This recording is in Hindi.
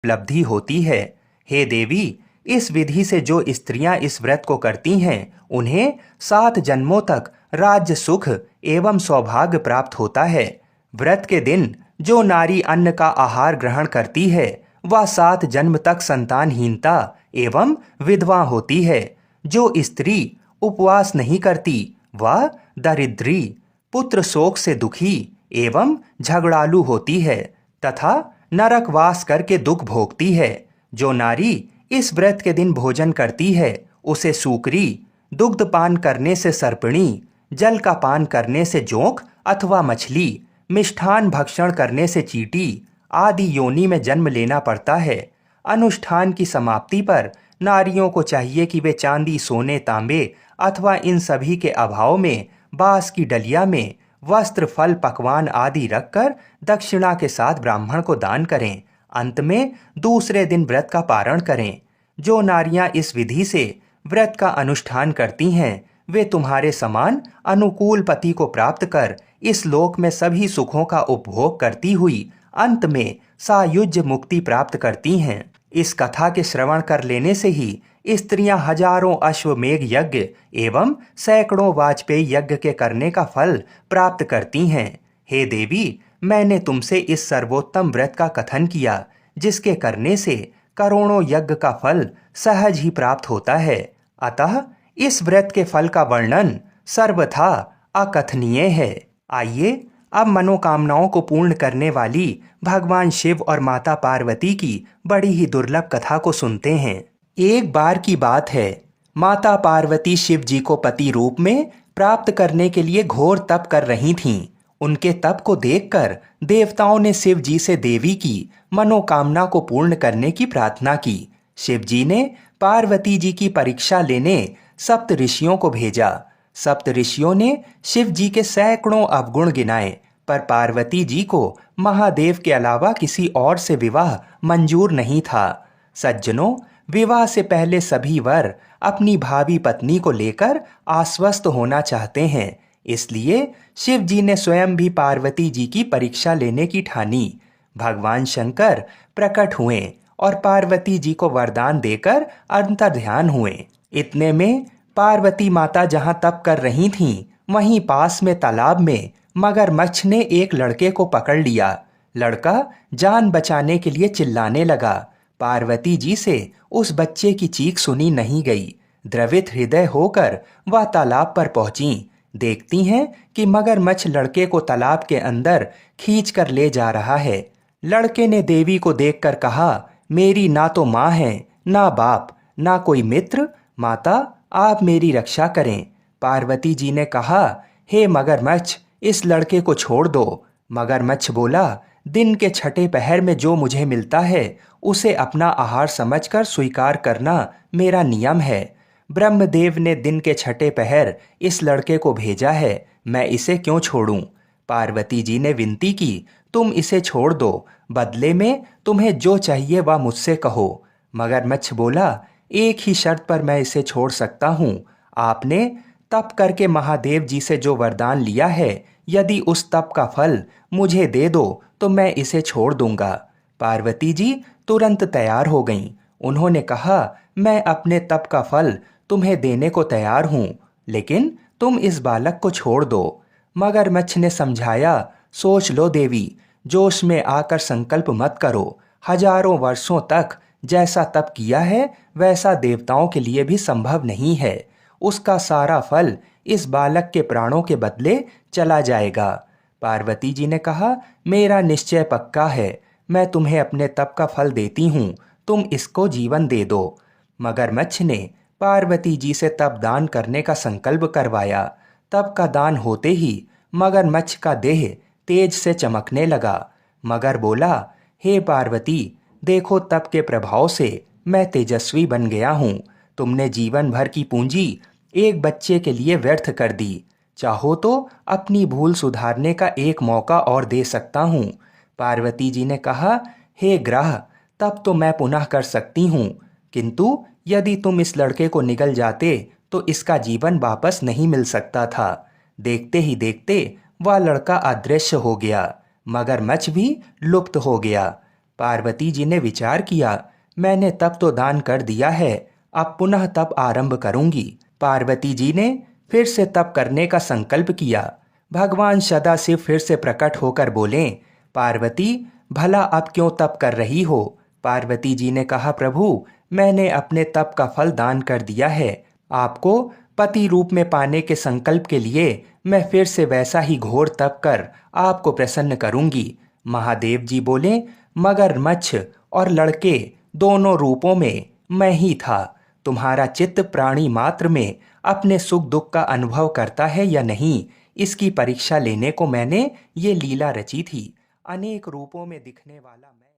उपलब्धि होती है। हे देवी, इस विधि से जो स्त्रियां इस व्रत को करती हैं उन्हें 7 जन्मों तक राज्य सुख एवं सौभाग्य प्राप्त होता है। व्रत के दिन जो नारी अन्न का आहार ग्रहण करती है वह 7 जन्म तक संतानहीनता एवं विधवा होती है। जो स्त्री उपवास नहीं करती वह दरिद्री, पुत्र शोक से दुखी एवं झगड़ालू होती है तथा नरकवास करके दुख भोगती है। जो नारी इस व्रत के दिन भोजन करती है उसे सूकरी, दुग्ध पान करने से सर्पिणी, जल का पान करने से जोंक अथवा मछली, मिष्ठान भक्षण करने से चींटी आदि योनि में जन्म लेना पड़ता है। अनुष्ठान की समाप्ति पर नारियों को चाहिए कि वे चांदी, सोने, तांबे अथवा इन सभी के अभाव में बांस की डलिया में वस्त्र, फल, पकवान आदि रखकर दक्षिणा के साथ ब्राह्मण को दान करें। अंत में दूसरे दिन व्रत का पारण करें। जो नारियां इस विधि से व्रत का अनुष्ठान करती हैं वे तुम्हारे समान अनुकूल पति को प्राप्त कर इस लोक में सभी सुखों का उपभोग करती हुई अंत में सायुज्य मुक्ति प्राप्त करती हैं। इस कथा के श्रवण कर लेने से ही स्त्रियां हजारों अश्वमेघ यज्ञ एवं सैकड़ों वाजपेयी यज्ञ के करने का फल प्राप्त करती हैं। हे देवी, मैंने तुमसे इस सर्वोत्तम व्रत का कथन किया जिसके करने से करोड़ों यज्ञ का फल सहज ही प्राप्त होता है। अतः इस व्रत के फल का वर्णन सर्वथा अकथनीय है। आइए अब मनोकामनाओं को पूर्ण करने वाली भगवान शिव और माता पार्वती की बड़ी ही दुर्लभ कथा को सुनते हैं। एक बार की बात है, माता पार्वती शिव जी को पति रूप में प्राप्त करने के लिए घोर तप कर रही थीं। उनके तप को देखकर देवताओं ने शिव जी से देवी की मनोकामना को पूर्ण करने की प्रार्थना की। शिव जी ने पार्वती जी की परीक्षा लेने सप्त ऋषियों को भेजा। सप्त ऋषियों ने शिव जी के सैकड़ों अवगुण गिनाए, पर पार्वती जी को महादेव के अलावा किसी और से विवाह मंजूर नहीं था। सज्जनों, विवाह से पहले सभी वर अपनी भावी पत्नी को लेकर आश्वस्त होना चाहते हैं। इसलिए शिव जी ने स्वयं भी पार्वती जी की परीक्षा लेने की ठानी। भगवान शंकर प्रकट हुए और पार्वती जी को वरदान देकर अंतर्ध्यान हुए। इतने में पार्वती माता जहां तप कर रही थीं, वहीं पास में तालाब में मगरमच्छ ने एक लड़के को पकड़ लिया। लड़का जान बचाने के लिए चिल्लाने लगा। पार्वती जी से उस बच्चे की चीख सुनी नहीं गई। द्रवित हृदय होकर वह तालाब पर पहुंची। देखती हैं कि मगरमच्छ लड़के को तालाब के अंदर खींच कर ले जा रहा है। लड़के ने देवी को देखकर कहा, मेरी ना तो माँ है, ना बाप, ना कोई मित्र। माता, आप मेरी रक्षा करें। पार्वती जी ने कहा, हे मगरमच्छ, इस लड़के को छोड़ दो। मगरमच्छ बोला, दिन के छठे पहर में जो मुझे मिलता है उसे अपना आहार समझकर स्वीकार करना मेरा नियम है। ब्रह्मदेव ने दिन के छठे पहर इस लड़के को भेजा है, मैं इसे क्यों छोड़ूं? पार्वती जी ने विनती की, तुम इसे छोड़ दो, बदले में तुम्हें जो चाहिए वह मुझसे कहो। मगरमच्छ बोला, एक ही शर्त पर मैं इसे छोड़ सकता हूँ। आपने तप करके महादेव जी से जो वरदान लिया है, यदि उस तप का फल मुझे दे दो तो मैं इसे छोड़ दूंगा। पार्वती जी तुरंत तैयार हो गईं। उन्होंने कहा, मैं अपने तप का फल तुम्हें देने को तैयार हूँ, लेकिन तुम इस बालक को छोड़ दो। मगरमच्छ ने समझाया, सोच लो देवी, जोश में आकर संकल्प मत करो। हजारों वर्षों तक जैसा तप किया है वैसा देवताओं के लिए भी संभव नहीं है। उसका सारा फल इस बालक के प्राणों के बदले चला जाएगा। पार्वती जी ने कहा, मेरा निश्चय पक्का है, मैं तुम्हें अपने तप का फल देती हूँ, तुम इसको जीवन दे दो। मगरमच्छ ने पार्वती जी से तप दान करने का संकल्प करवाया। तप का दान होते ही मगरमच्छ का देह तेज से चमकने लगा। मगर बोला, हे पार्वती, देखो तप के प्रभाव से मैं तेजस्वी बन गया हूँ। तुमने जीवन भर की पूंजी एक बच्चे के लिए व्यर्थ कर दी। चाहो तो अपनी भूल सुधारने का एक मौका और दे सकता हूँ। पार्वती जी ने कहा, हे ग्रह, तब तो मैं पुनः कर सकती हूँ, किंतु यदि तुम इस लड़के को निगल जाते तो इसका जीवन वापस नहीं मिल सकता था। देखते ही देखते वह लड़का अदृश्य हो गया। मगरमच्छ भी लुप्त हो गया। पार्वती जी ने विचार किया, मैंने तप तो दान कर दिया है, अब पुनः तप आरंभ करूंगी। पार्वती जी ने फिर से तप करने का संकल्प किया। भगवान सदाशिव फिर से प्रकट होकर बोले, पार्वती भला अब क्यों तप कर रही हो? पार्वती जी ने कहा, प्रभु मैंने अपने तप का फल दान कर दिया है। आपको पति रूप में पाने के संकल्प के लिए मैं फिर से वैसा ही घोर तप कर आपको प्रसन्न करूंगी। महादेव जी बोले, मगरमच्छ और लड़के दोनों रूपों में मैं ही था। तुम्हारा चित्त प्राणी मात्र में अपने सुख दुख का अनुभव करता है या नहीं, इसकी परीक्षा लेने को मैंने ये लीला रची थी। अनेक रूपों में दिखने वाला मैं